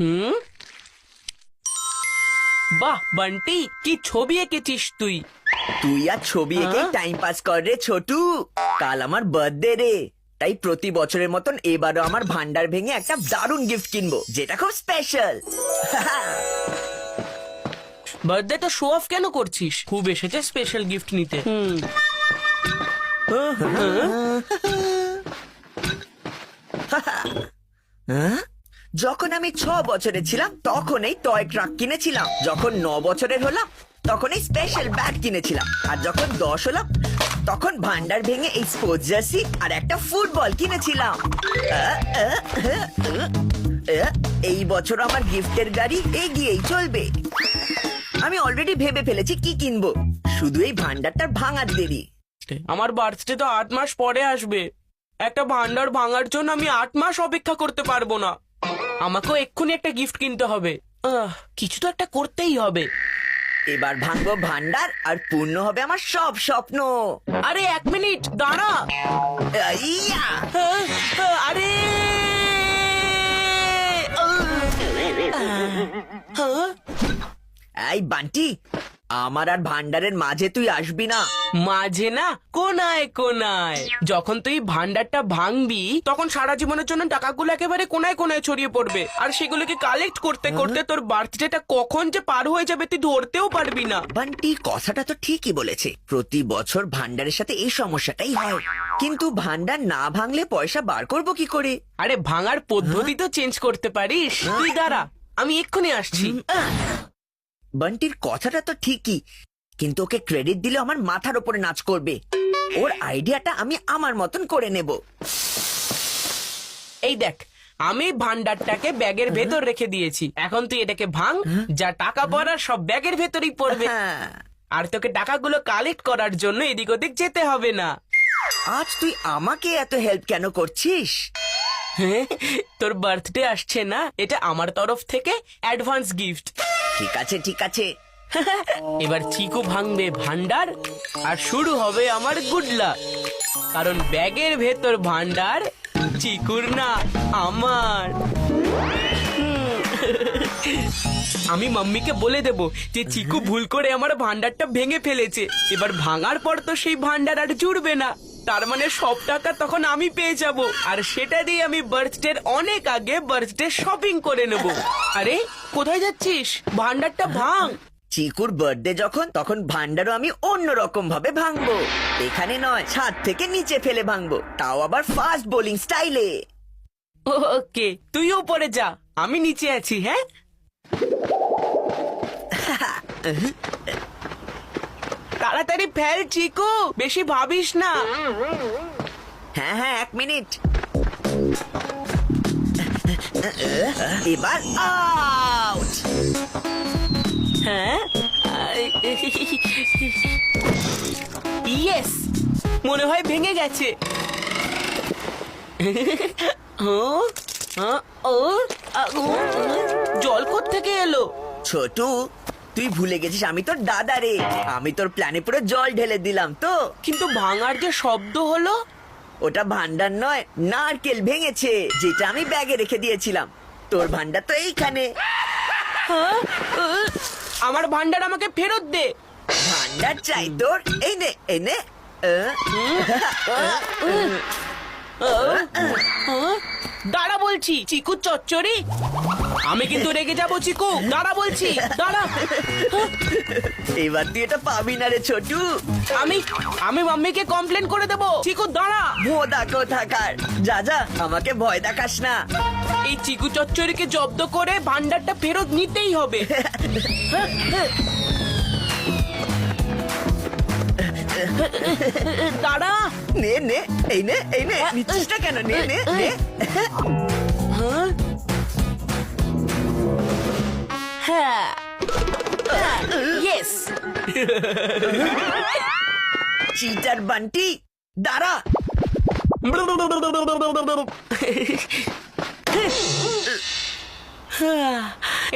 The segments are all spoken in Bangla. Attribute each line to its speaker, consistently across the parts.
Speaker 1: হুম, বাহ বান্টি, কি ছবি এঁকেছিস তুই?
Speaker 2: তুই আর ছবি এঁকে টাইম পাস কর রে ছোটু। কাল আমার বার্থডে রে, তাই প্রতি বছরের মতন এবারও আমার ভান্ডার ভেঙে একটা দারুণ গিফট কিনবো, যেটা খুব স্পেশাল।
Speaker 1: বার্থডে তো শো অফ কেন করছিস? খুব এসেছে স্পেশাল গিফট নিতে।
Speaker 2: যখন আমি 6 বছরে ছিলাম তখন এই টয় ট্রাক কিনেছিলাম, যখন 9 বছরের হলাম তখন এই স্পেশাল ব্যাট কিনেছিলাম, আর যখন 10 হলাম তখন ভান্ডার ভেঙে এই স্পোর্টস জার্সি আর একটা ফুটবল কিনেছিলাম। এই বছর আমার গিফটের গাড়ি এগিয়েই চলবে। আমি অলরেডি ভেবে ফেলেছি কি কিনবো, শুধু এই ভান্ডারটার ভাঙার দেরি।
Speaker 1: আমার বার্থডে তো 8 মাস পরে আসবে। একটা ভান্ডার ভাঙার জন্য আমি 8 মাস অপেক্ষা করতে পারবো না। আমাকেও এক্ষুনি একটা গিফট কিনতে হবে। কিছু তো একটা করতেই হবে।
Speaker 2: এবার ভাঙবো ভান্ডার আর পূর্ণ হবে আমার সব স্বপ্ন।
Speaker 1: আরে 1 মিনিট দাঁড়া।
Speaker 2: ইয়া!
Speaker 1: আরে
Speaker 2: এই বান্টি, আমার আর ভান্ডারের মাঝে তুই আসবি না।
Speaker 1: মাঝে না, কোনায় কোনায়। যখন তুই ভান্ডারটা ভাঙবি তখন সারা জীবনের জন্য টাকাগুলো একেবারে কোনায় কোনায় ছড়িয়ে পড়বে, আর সেগুলোকে কালেক্ট করতে করতে তোর বার্থডেটা কখন যে পার হয়ে যাবে তুই ধরতেও পারবি না।
Speaker 2: বান্টি কথাটা তো ঠিকই বলেছে, প্রতি বছর ভান্ডারের সাথে এই সমস্যাটাই হয়। কিন্তু ভান্ডার না ভাঙলে পয়সা বার করবো কি করে?
Speaker 1: আরে ভাঙার পদ্ধতি তো চেঞ্জ করতে পারিস। তুই দাঁড়া, আমি এক্ষুনি আসছি।
Speaker 2: বান্টির কথাটা তো ঠিকই, কিন্তু ওকে ক্রেডিট দিলে আমার মাথার উপরে নাচ করবে। ওর আইডিয়াটা আমি আমার মতন করে নেব।
Speaker 1: এই দেখ, আমি ভান্ডারটাকে ব্যাগের ভেতর রেখে দিয়েছি। এখন তুই এটাকে ভাঙ, যা টাকা পড়ার সব ব্যাগের ভেতরই পড়বে।
Speaker 2: হ্যাঁ,
Speaker 1: আর তোকে টাকাগুলো কালেক্ট করার জন্য এদিক ওদিক যেতে হবে না।
Speaker 2: আজ তুই আমাকে এত হেল্প কেন করছিস?
Speaker 1: তোর বার্থডে আসছে না, এটা আমার তরফ থেকে অ্যাডভান্স গিফট।
Speaker 2: ঠিক আছে ঠিক আছে।
Speaker 1: এবার চিকু ভাঙবে ভান্ডার আর শুরু হবে আমার গুড লাক, কারণ ব্যাগের ভেতর ভান্ডার চিকুর না, আমার। আমি মাম্মিকে বলে দেব যে চিকু ভুল করে আমার ভান্ডারটা ভেঙে ফেলেছে। এবার ভাঙার পর তো সেই ভান্ডার আর জুড়বে না, তার মানে সব টাকা তখন আমি পেয়ে যাব, আর সেটা দিয়ে আমি বার্থডের অনেক আগে বার্থডে শপিং করে নেব। আরে কোথায় যাচ্ছিস? ভান্ডারটা ভাঙ।
Speaker 2: চিকুর বার্থডে যখন, তখন ভান্ডারও আমি অন্যরকম ভাবে ভাঙবো। এখানে নয়, ছাদ থেকে নিচে ফেলে ভাঙবো, তাও আবার ফাস্ট বোলিং স্টাইলে।
Speaker 1: ওকে, তুই উপরে যা, আমি নিচে আছি। হ্যাঁ, তাড়াতাড়ি ফেল চিকু, বেশি ভাবিস না।
Speaker 2: হ্যাঁ হ্যাঁ, 1 মিনিট। এবার আউট।
Speaker 1: হ্যাঁ, ইয়েস, মনে হয় ভেঙে গেছে। জল কোত্থেকে এলো?
Speaker 2: ছোটু, তুই ভুলে গেছিস আমি তোর দাদা রে। আমি তোর প্ল্যানে পুরো জল ঢেলে দিলাম তো।
Speaker 1: কিন্তু ভাঙার যে শব্দ হলো,
Speaker 2: ওটা ভান্ডার নয়, নারকেল ভেঙেছে, যেটা আমি ব্যাগে রেখে দিয়েছিলাম। তোর ভান্ডার তো এইখানে।
Speaker 1: আমার ভান্ডার আমাকে ফেরত দে।
Speaker 2: ভান্ডার চাই তোর? এই নে এই নে।
Speaker 1: দাঁড়া বলছি, চিকু চচ্চড়ি। আমি কিন্তু রেগে যাবো চিকু, দাঁড়া বলছি, দাঁড়া।
Speaker 2: এবার তুই এটা পাবি না রে ছোটু।
Speaker 1: আমি মাম্মিকে কমপ্লেন করে দেবো। চিকু দাঁড়া।
Speaker 2: ভোদা কোথাকার, যা যা, আমাকে ভয় দেখাস না।
Speaker 1: এই চিকু চচ্চড়িকে জব্দ করে ভান্ডারটা ফেরত নিতেই হবে। দাঁড়া।
Speaker 2: নে নে, এই নে এই নে, নিচ্ছিস না কেন? নে নে নে।
Speaker 1: হ্যাঁ, ইয়েস।
Speaker 2: চিটার বান্টি, দাঁড়া।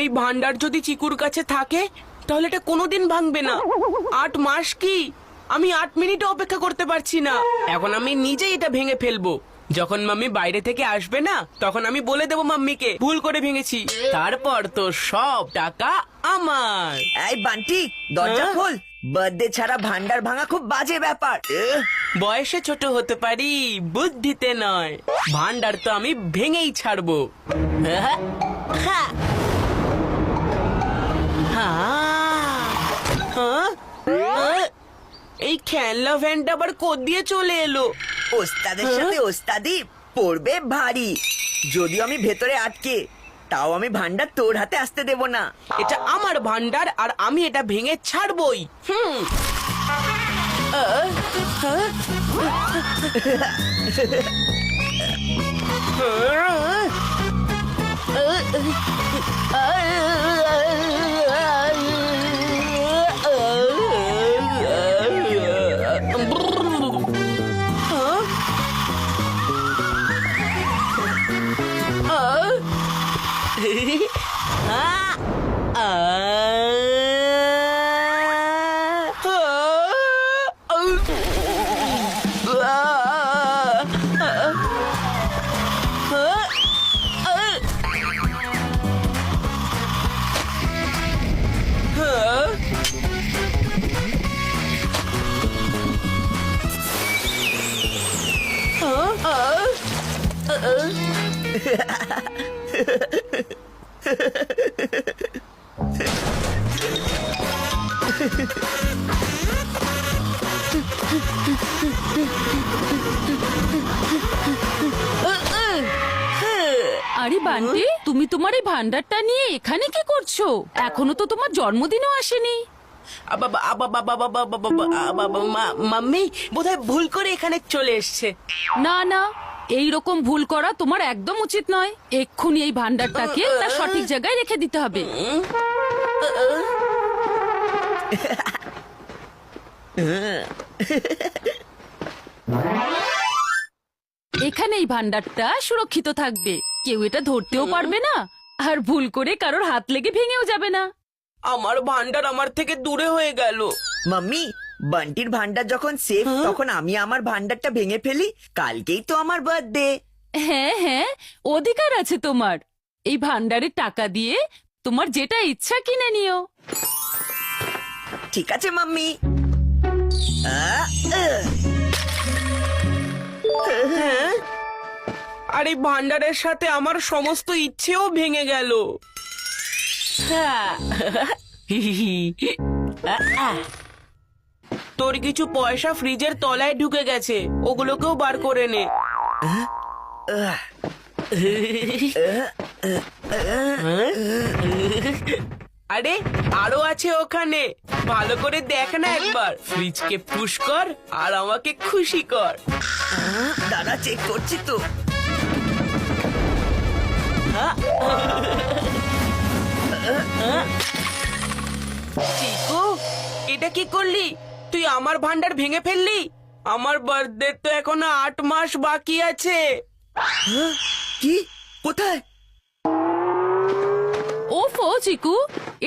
Speaker 1: এই ভান্ডার যদি চিকুর কাছে থাকে তাহলে এটা কোনোদিন ভাঙবে না। 8 মাস কি, আমি 8 মিনিট অপেক্ষা করতে পারছি না। এখন আমি নিজেই এটা ভেঙে ফেলবো। যখন মাম্মি বাইরে থেকে আসবে না তখন আমি বলে দেবো মাম্মিকে ভুল করে ভেঙেছি, তারপর তো সব টাকা আমার।
Speaker 2: এই বান্টি, দরজা
Speaker 1: হ্যাঁ?
Speaker 2: খোল। বার্থডে ছাড়া ভান্ডার ভাঙা খুব বাজে ব্যাপার।
Speaker 1: বয়সে ছোট হতে পারি, বুদ্ধিতে নয়। ভান্ডার তো আমি ভেঙেই ছাড়বো। হ্যাঁ? হ্যাঁ? হ্যাঁ? হ্যাঁ? এই খেলনা ভ্যানটা আবার কোথ দিয়ে চলে এলো?
Speaker 2: ওস্তাদের সাথে ওস্তাদি পড়বে ভারী। যদিও আমি ভেতরে আটকে, তাও আমি ভান্ডার তোর হাতে আসতে দেব না।
Speaker 1: এটা আমার ভান্ডার আর আমি এটা ভেঙে ছাড়বই।
Speaker 3: আরে বান্টি, তুমি তোমার এই ভান্ডারটা নিয়ে এখানে কি করছো? এখনো তো তোমার জন্মদিনও আসেনি।
Speaker 1: মাম্মি বোধহয় ভুল করে এখানে চলে এসছে।
Speaker 3: না না, এই রকম ভুল করা তোমার একদম উচিত নয়। এক্ষুনি এই ভান্ডারটাকে তার সঠিক জায়গায় রেখে দিতে হবে। এখানে এই ভান্ডারটা সুরক্ষিত থাকবে, কেউ এটা ধরতেও পারবে না, আর ভুল করে কারোর হাত লেগে ভেঙেও যাবে না।
Speaker 1: আমার ভান্ডার আমার থেকে দূরে হয়ে গেল।
Speaker 2: মাম্মি, বান্টির ভান্ডার যখন সেফ, তখন আমি আমার ভান্ডারটা ভেঙে ফেলি। কালকেই তো আমার বার্থডে।
Speaker 3: হ্যাঁ হ্যাঁ, অধিকার আছে তোমার। এই ভান্ডারের টাকা দিয়ে তোমার যেটা ইচ্ছা কিনে নিও।
Speaker 2: ঠিক আছে মাম্মি।
Speaker 1: আর এই ভান্ডারের সাথে আমার সমস্ত ইচ্ছেও ভেঙে গেল। তোর কিছু পয়সা ফ্রিজের তলায় ঢুকে গেছে, ওগুলোকেও বার করে নে। আরে আরো আছে ওখানে, ভালো করে দেখ না একবার। ফ্রিজকে পুশ কর আর আমাকে খুশি কর।
Speaker 2: দাদা, চেক করছি তো।
Speaker 1: চিকু, এটা কি করলি? তুই আমার ভান্ডার ভেঙে ফেললি। আমার বার্থডে তো এখনো 8 মাস বাকি আছে।
Speaker 2: কি? কোথায়?
Speaker 3: ওফো চিকু,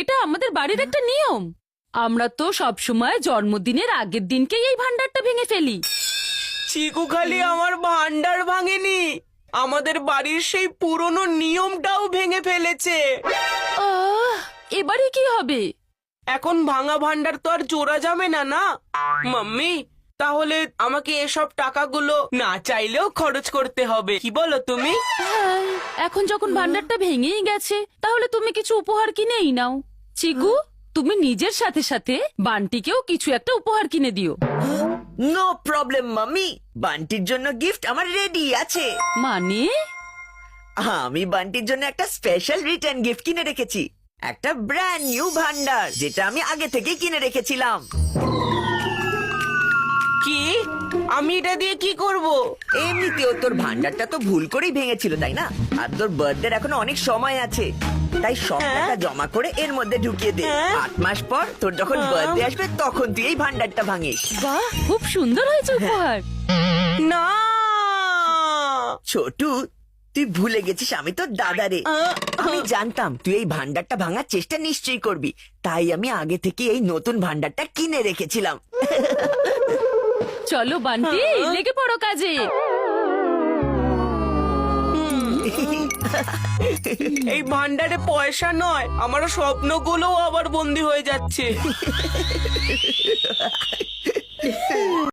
Speaker 3: এটা আমাদের বাড়ির একটা নিয়ম। আমরা তো সবসময় জন্মদিনের আগের দিনকেই এই ভান্ডারটা ভেঙে ফেলি।
Speaker 1: চিকু খালি আমার ভান্ডার ভাঙেনি, আমাদের বাড়ির সেই পুরনো নিয়মটাও ভেঙে ফেলেছে।
Speaker 3: এবারে কি হবে?
Speaker 1: এখন ভাঙা ভান্ডার তো আর জোড়া যাবে না, না মাম্মি? তাহলে আমাকে এসব টাকাগুলো না চাইলেও খরচ করতে হবে, কি বলো তুমি?
Speaker 3: হ্যাঁ, এখন যখন ভান্ডারটা ভেঙেই গেছে, তাহলে তুমি কিছু উপহার কিনেই নাও। চিকু, তুমি নিজের সাথে সাথে বান্টিকেও কিছু একটা উপহার কিনে দিও।
Speaker 2: নো প্রবলেম মাম্মি, বান্টির জন্য গিফট আমার রেডি আছে।
Speaker 3: মানে?
Speaker 2: আমি বান্টির জন্য একটা স্পেশাল রিটার্ন গিফট কিনে রেখেছি। একটা ব্র্যান্ড নিউ ভান্ডার, যেটা আমি আগে থেকেই কিনে রেখেছিলাম।
Speaker 1: কি? আমি এটা দিয়ে কি করব?
Speaker 2: এমনিতেও তোর ভান্ডারটা তো ভুল করেই ভেঙেছিল, তাই না? আর তোর বার্থডে এখনো অনেক সময় আছে, তাই সব টাকা জমা করে এর মধ্যে ঢুকিয়ে দে। 8 মাস পর তোর যখন বার্থডে আসবে, তখন তুই এই ভান্ডারটা ভাঙিস।
Speaker 3: বাহ, খুব সুন্দর হয়েছে উপহার।
Speaker 1: না
Speaker 2: ছোটু, তুই ভুলে গেছিস আমি তোর দাদা রে। আমি জানতাম তুই এই ভান্ডারটা ভাঙার চেষ্টা নিশ্চয়ই করবি, তাই আমি আগে থেকে এই নতুন ভান্ডারটা কিনে রেখেছিলাম।
Speaker 3: চলো বান্টি, লেগে পড়ো কাজে।
Speaker 1: এই ভান্ডারে পয়সা নয়, আমার স্বপ্নগুলোও আবার বন্দি হয়ে যাচ্ছে।